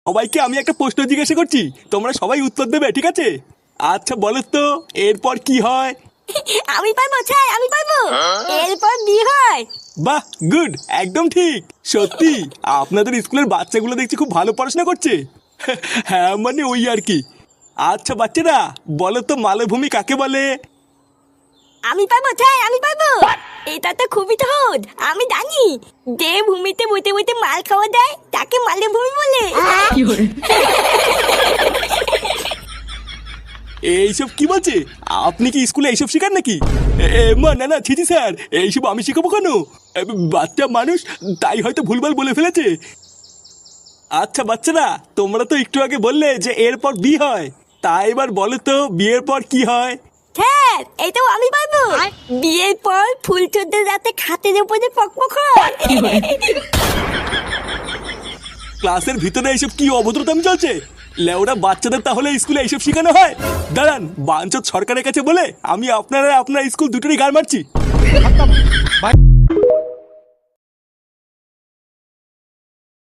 সবাইকে আমি একটা প্রশ্ন জিজ্ঞাসা করছি, তোমরা সবাই উত্তর দেবে, ঠিক আছে? আচ্ছা বলো তো, এরপর কি হয়? আমি পারবো স্যার, আমি পারবো। এরপর বিয়ে হয়। বাহ, গুড, একদম ঠিক। সত্যি আপনাদের স্কুলের বাচ্চাগুলো দেখছি খুব ভালো পড়াশোনা করছে। হ্যাঁ মানে ওই আর কি। আচ্ছা বাচ্চারা, বলো তো মালভূমি কাকে বলে? আমি পারবো স্যার, আমি পারবো। এটা তো খুবই সহজ, আমি জানি। যে ভূমিতে বইতে বইতে মাল খাওয়া যায় তাকে মালভূমি বলে। এইসব কি বলছে? আপনি কি স্কুলে এইসব শেখান নাকি? মা না না, ছিছি স্যার, এইসব আমি শেখাবো কেন? বাচ্চা মানুষ, তাই হয়তো ভুলভাল বলে ফেলেছে। আচ্ছা বাচ্চারা, তোমরা তো একটু আগে বললে যে এরপর বিয়ে হয়, তাই এবার বলো তো বিয়ের পর কি হয়? স্যার এটাও আমি পারবো। বিয়ের পর ফুল চোদ্দের রাতে খাটের উপরে পকপক হয়। ক্লাসের ভিতরে এইসব কি অভদ্রতামি চলছে? লেওরা বাচ্চাদের তাহলে স্কুলে এইসব শেখানো হয়? দাঁড়ান, বাঞ্চত সরকারের কাছে বলে আমি আপনার স্কুল দুটোরই গাল মারছি।